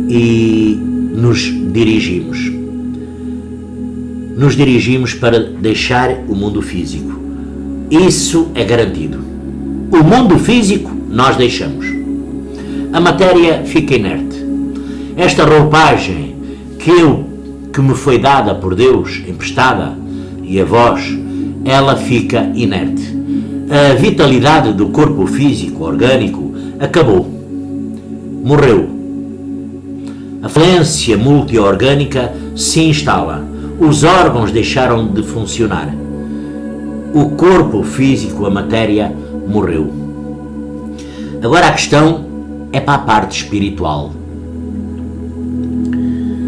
e nos dirigimos para deixar o mundo físico. Isso é garantido. O mundo físico nós deixamos. A matéria fica inerte. Esta roupagem que me foi dada por Deus, emprestada, e a vós, ela fica inerte. A vitalidade do corpo físico, orgânico, acabou. Morreu. A falência multiorgânica se instala. Os órgãos deixaram de funcionar. O corpo físico, a matéria, morreu. Agora a questão é para a parte espiritual.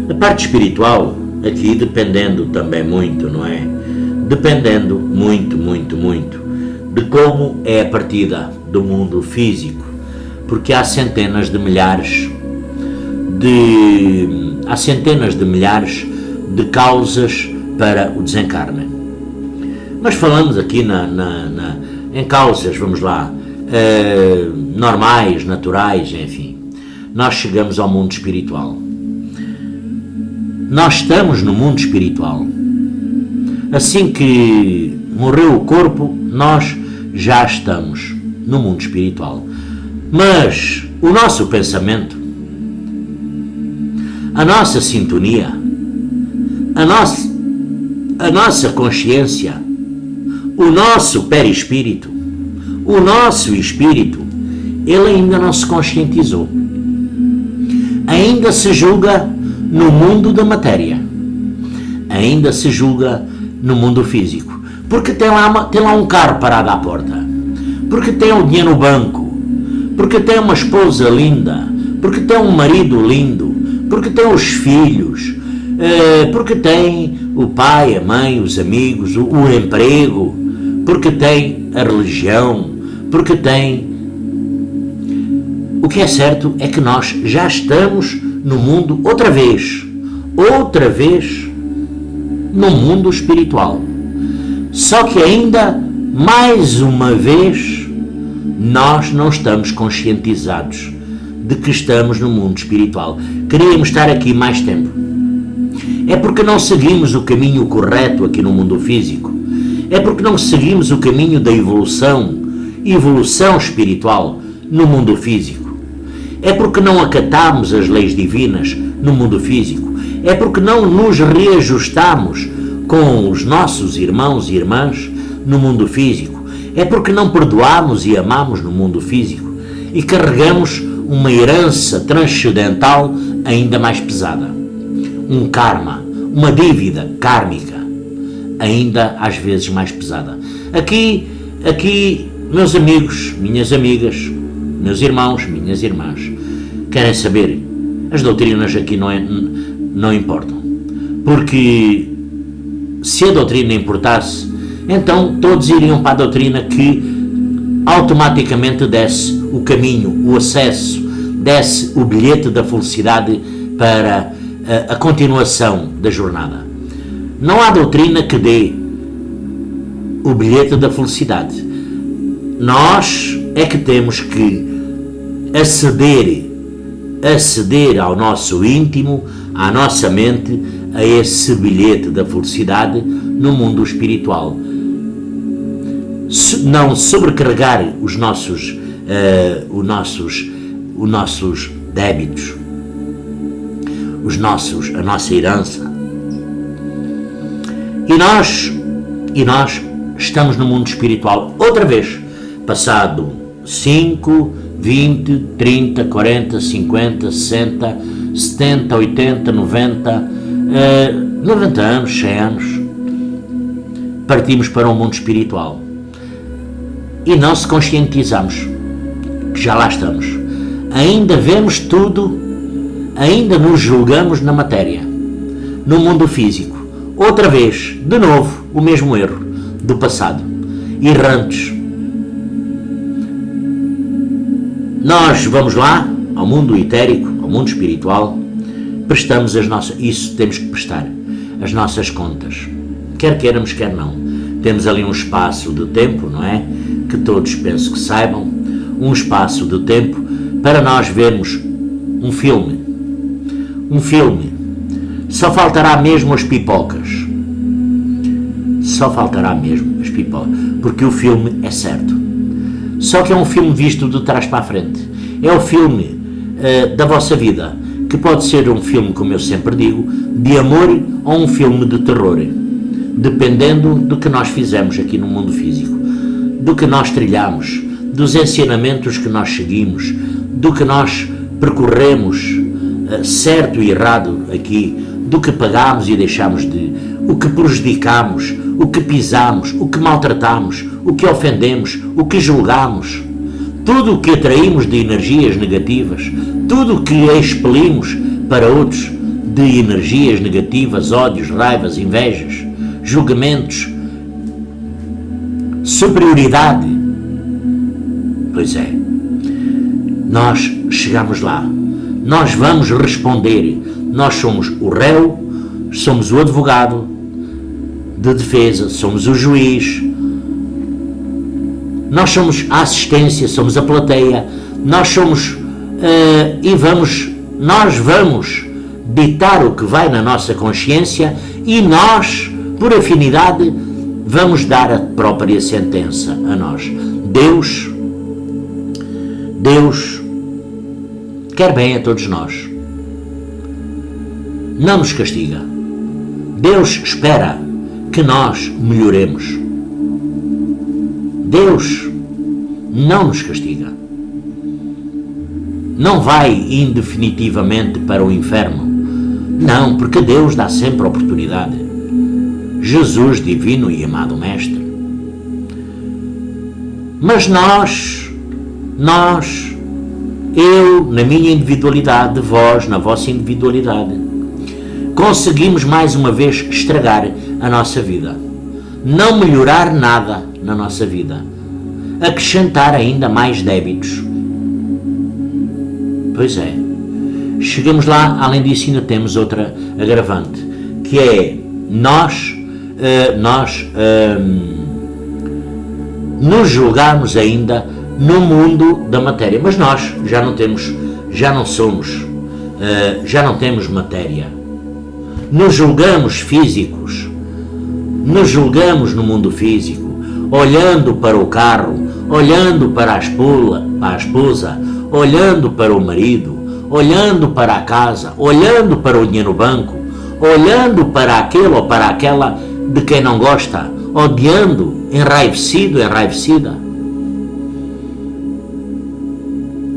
A parte espiritual, aqui dependendo também muito, não é? Dependendo muito de como é a partida do mundo físico, porque há centenas de milhares de causas para o desencarne. Mas falamos aqui em causas, vamos lá, normais, naturais, enfim. Nós chegamos ao mundo espiritual. Nós estamos no mundo espiritual. Assim que morreu o corpo, nós já estamos no mundo espiritual. Mas o nosso pensamento, a nossa sintonia, a nossa consciência, o nosso perispírito, o nosso espírito, ele ainda não se conscientizou. Ainda se julga no mundo da matéria. Ainda se julga no mundo físico. Porque tem lá um carro parado à porta. Porque tem o dinheiro no banco. Porque tem uma esposa linda. Porque tem um marido lindo. Porque tem os filhos. Porque tem o pai, a mãe, os amigos, o emprego. Porque tem a religião. Porque tem... O que é certo é que nós já estamos no mundo outra vez no mundo espiritual. Só que ainda, mais uma vez, nós não estamos conscientizados de que estamos no mundo espiritual. Queríamos estar aqui mais tempo. É porque não seguimos o caminho correto aqui no mundo físico. É porque não seguimos o caminho da evolução espiritual no mundo físico. É porque não acatamos as leis divinas no mundo físico. É porque não nos reajustamos com os nossos irmãos e irmãs no mundo físico. É porque não perdoamos e amamos no mundo físico e carregamos uma herança transcendental ainda mais pesada. Um karma, uma dívida kármica ainda às vezes mais pesada. Aqui, meus amigos, minhas amigas, meus irmãos, minhas irmãs, querem saber? As doutrinas aqui não importam. Porque se a doutrina importasse, então todos iriam para a doutrina que automaticamente desse o caminho, o acesso, desse o bilhete da felicidade para a continuação da jornada. Não há doutrina que dê o bilhete da felicidade. Nós é que temos que aceder ao nosso íntimo, à nossa mente, a esse bilhete da felicidade no mundo espiritual. Não sobrecarregar os nossos débitos, a nossa herança. E nós estamos no mundo espiritual outra vez, passado 5, 20, 30, 40, 50, 60, 70, 80, 90, 90 anos, 100 anos, partimos para um mundo espiritual e não se conscientizamos que já lá estamos. Ainda vemos tudo, ainda nos julgamos na matéria, no mundo físico. Outra vez, de novo, o mesmo erro do passado, errantes. Nós vamos lá, ao mundo etérico, ao mundo espiritual, prestamos isso temos que prestar, as nossas contas, quer queiramos, quer não. Temos ali um espaço de tempo, não é? Que que todos penso que saibam, um espaço de tempo para nós vermos um filme. Um filme. Só faltará mesmo as pipocas. Só faltará mesmo as pipocas. Porque o filme é certo. Só que é um filme visto de trás para a frente. É o filme da vossa vida. Que pode ser um filme, como eu sempre digo, de amor ou um filme de terror. Dependendo do que nós fizemos aqui no mundo físico. Do que nós trilhamos. Dos ensinamentos que nós seguimos. Do que nós percorremos certo e errado aqui. Do que pagamos e deixamos de, o que prejudicamos, o que pisamos, o que maltratamos, o que ofendemos, o que julgamos, tudo o que atraímos de energias negativas, tudo o que expelimos para outros de energias negativas, ódios, raivas, invejas, julgamentos, superioridade. Pois é, nós chegamos lá, nós vamos responder. Nós somos o réu, somos o advogado de defesa, somos o juiz, nós somos a assistência, somos a plateia, nós somos nós vamos ditar o que vai na nossa consciência e nós, por afinidade, vamos dar a própria sentença a nós. Deus quer bem a todos nós. Não nos castiga. Deus espera que nós melhoremos. Deus não nos castiga. Não vai indefinitivamente para o inferno. Não, porque Deus dá sempre oportunidade. Jesus, divino e amado Mestre. Mas eu, na minha individualidade, vós, na vossa individualidade, conseguimos mais uma vez estragar a nossa vida, não melhorar nada na nossa vida, acrescentar ainda mais débitos. Pois é, chegamos lá, além disso ainda temos outra agravante, que é nós nos julgarmos ainda no mundo da matéria, mas nós já não temos matéria. Nos julgamos físicos, nos julgamos no mundo físico, olhando para o carro, olhando para a esposa, olhando para o marido, olhando para a casa, olhando para o dinheiro no banco, olhando para aquele ou para aquela de quem não gosta, odiando, enraivecido, enraivecida.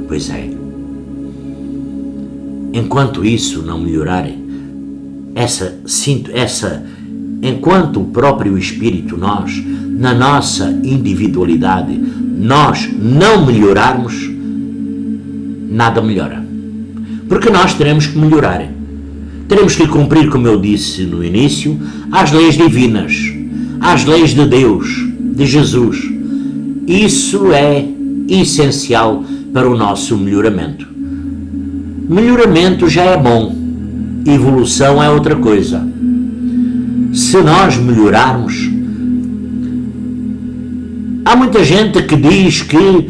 Pois é, enquanto isso não melhorar, enquanto o próprio Espírito, nós, na nossa individualidade, nós não melhorarmos, nada melhora. Porque nós teremos que melhorar. Teremos que cumprir, como eu disse no início, as leis divinas, as leis de Deus, de Jesus. Isso é essencial para o nosso melhoramento. Melhoramento já é bom. Evolução é outra coisa. Se nós melhorarmos, há muita gente que diz que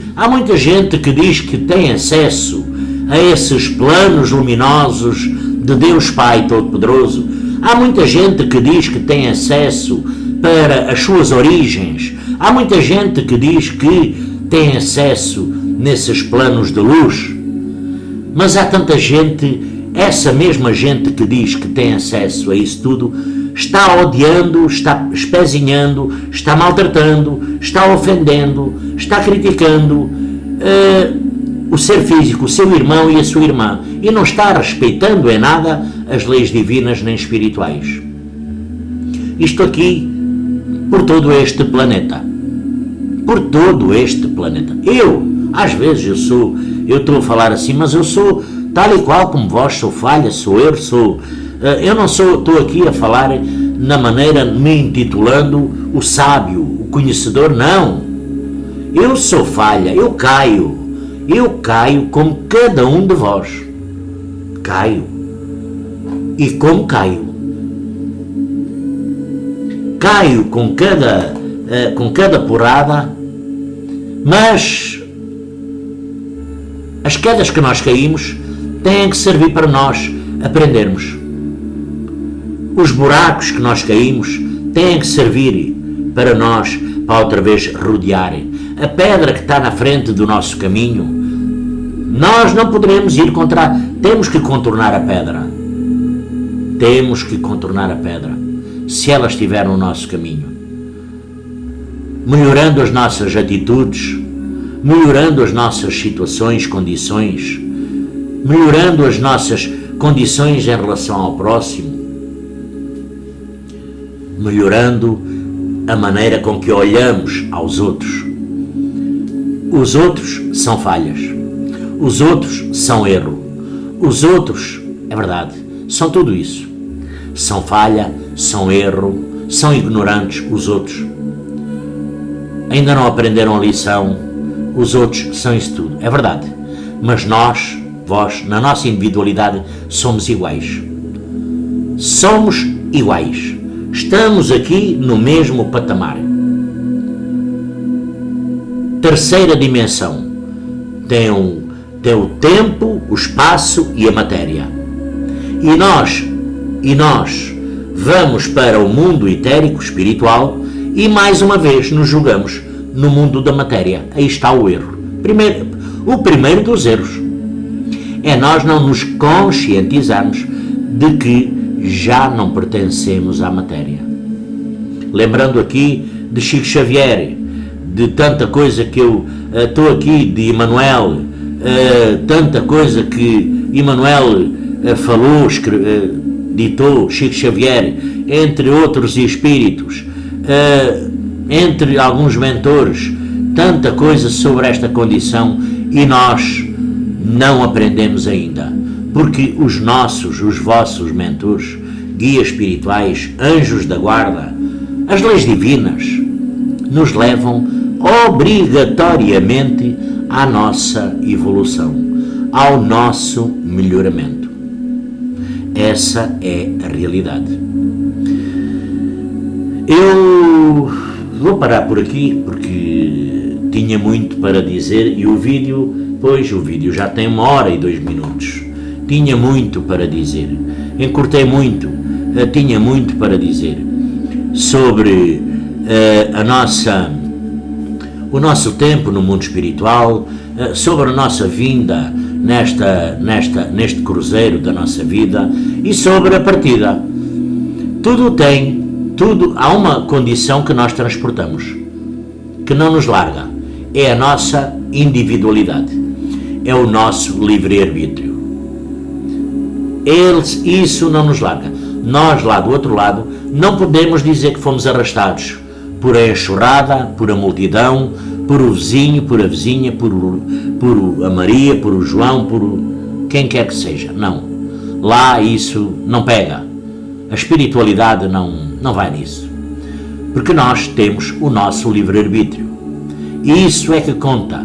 tem acesso a esses planos luminosos de Deus Pai Todo-Poderoso. Há muita gente que diz que tem acesso para as suas origens. Há muita gente que diz que tem acesso nesses planos de luz. Mas há tanta gente, essa mesma gente que diz que tem acesso a isso tudo, está odiando, está espezinhando, está maltratando, está ofendendo, está criticando o ser físico, o seu irmão e a sua irmã, e não está respeitando em nada as leis divinas nem espirituais. Isto aqui, por todo este planeta. Por todo este planeta. Às vezes eu estou a falar assim, mas eu sou tal e qual como vós, sou falha, eu não estou aqui a falar na maneira me intitulando o sábio, o conhecedor, não. Eu sou falha, eu caio como cada um de vós. Caio. E como caio? Caio com cada porrada Mas as quedas que nós caímos têm que servir para nós aprendermos. Os buracos que nós caímos têm que servir para nós, para outra vez rodear. A pedra que está na frente do nosso caminho, nós não poderemos ir contra. Temos que contornar a pedra. Temos que contornar a pedra, se ela estiver no nosso caminho. Melhorando as nossas atitudes, melhorando as nossas situações, condições, melhorando as nossas condições em relação ao próximo, melhorando a maneira com que olhamos aos outros. Os outros são falhas, os outros são erro, os outros, é verdade, são tudo isso. São falha, são erro, são ignorantes os outros. Ainda não aprenderam a lição, os outros são isso tudo, é verdade. Mas nós, vós, na nossa individualidade, somos iguais. Somos iguais. Estamos aqui no mesmo patamar. Terceira dimensão. Tem o tempo, o espaço e a matéria. E nós vamos para o mundo etérico, espiritual, e mais uma vez nos julgamos no mundo da matéria. Aí está o erro. O primeiro dos erros é nós não nos conscientizarmos de que já não pertencemos à matéria. Lembrando aqui de Chico Xavier, de tanta coisa que eu estou aqui, de Emmanuel, tanta coisa que Emmanuel falou, ditou, Chico Xavier, entre outros espíritos, entre alguns mentores, tanta coisa sobre esta condição, e nós não aprendemos ainda, porque os vossos mentores, guias espirituais, anjos da guarda, as leis divinas, nos levam obrigatoriamente à nossa evolução, ao nosso melhoramento. Essa é a realidade. Eu vou parar por aqui porque tinha muito para dizer e o vídeo já tem 1h e 2 minutos. Tinha muito para dizer, encurtei muito, tinha muito para dizer sobre o nosso tempo no mundo espiritual, sobre a nossa vinda neste cruzeiro da nossa vida e sobre a partida. Há uma condição que nós transportamos, que não nos larga, é a nossa individualidade, é o nosso livre-arbítrio. Isso não nos larga. Nós lá do outro lado não podemos dizer que fomos arrastados por a enxurrada, por a multidão, por o vizinho, por a vizinha, por a Maria, por o João, por quem quer que seja. Não. Lá isso não pega. A espiritualidade não vai nisso. Porque nós temos o nosso livre-arbítrio. Isso é que conta.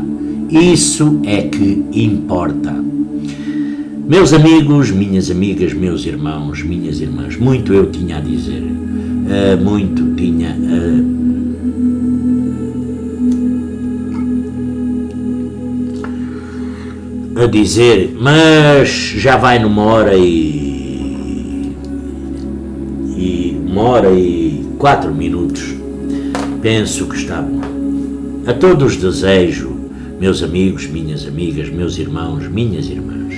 Isso é que importa. Meus amigos, minhas amigas, meus irmãos, minhas irmãs, muito eu tinha a dizer. Muito tinha a dizer, mas já vai numa hora e 4 minutos. Penso que está bom. A todos desejo, meus amigos, minhas amigas, meus irmãos, minhas irmãs,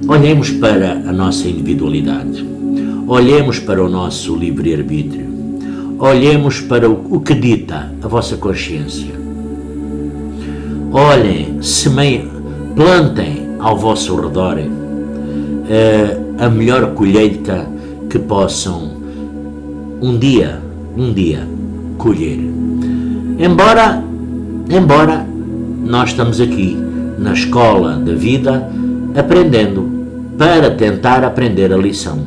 olhemos para a nossa individualidade, olhemos para o nosso livre-arbítrio, olhemos para o que dita a vossa consciência. Olhem, semeiem, plantem ao vosso redor a melhor colheita que possam um dia colher. Embora nós estamos aqui na escola da vida aprendendo para tentar aprender a lição.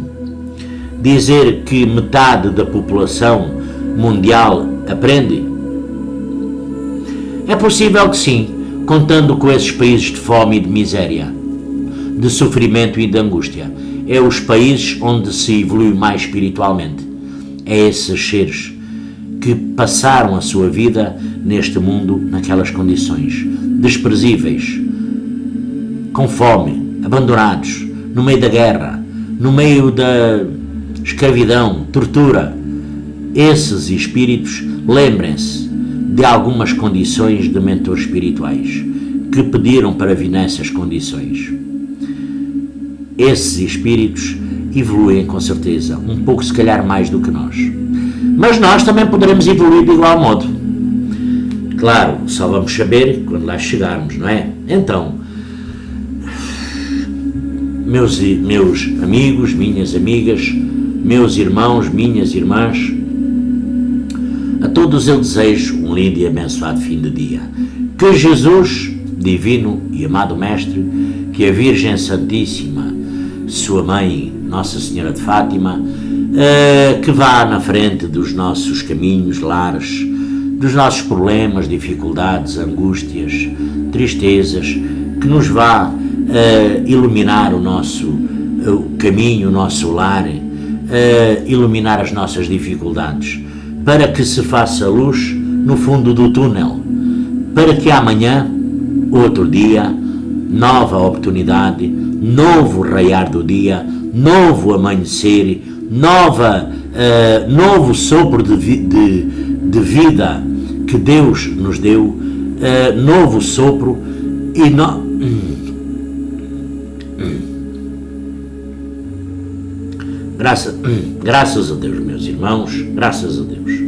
Dizer que metade da população mundial aprende? É possível que sim, contando com esses países de fome e de miséria, de sofrimento e de angústia. É os países onde se evolui mais espiritualmente. É esses seres que passaram a sua vida neste mundo naquelas condições desprezíveis, com fome, abandonados, no meio da guerra, no meio da escravidão, tortura. Esses espíritos, lembrem-se de algumas condições de mentores espirituais que pediram para vir nessas condições. Esses espíritos evoluem com certeza, um pouco se calhar mais do que nós. Mas nós também poderemos evoluir de igual modo. Claro, só vamos saber quando lá chegarmos, não é? Então, meus amigos, minhas amigas, meus irmãos, minhas irmãs, a todos eu desejo um lindo e abençoado fim de dia. Que Jesus, divino e amado Mestre, que a Virgem Santíssima, sua Mãe, Nossa Senhora de Fátima, que vá na frente dos nossos caminhos, lares, dos nossos problemas, dificuldades, angústias, tristezas, que nos vá iluminar o nosso caminho, o nosso lar, iluminar as nossas dificuldades, para que se faça luz no fundo do túnel, para que amanhã, outro dia, nova oportunidade, novo raiar do dia, novo amanhecer, novo sopro de vida que Deus nos deu, novo sopro e graças a Deus, meus irmãos, graças a Deus.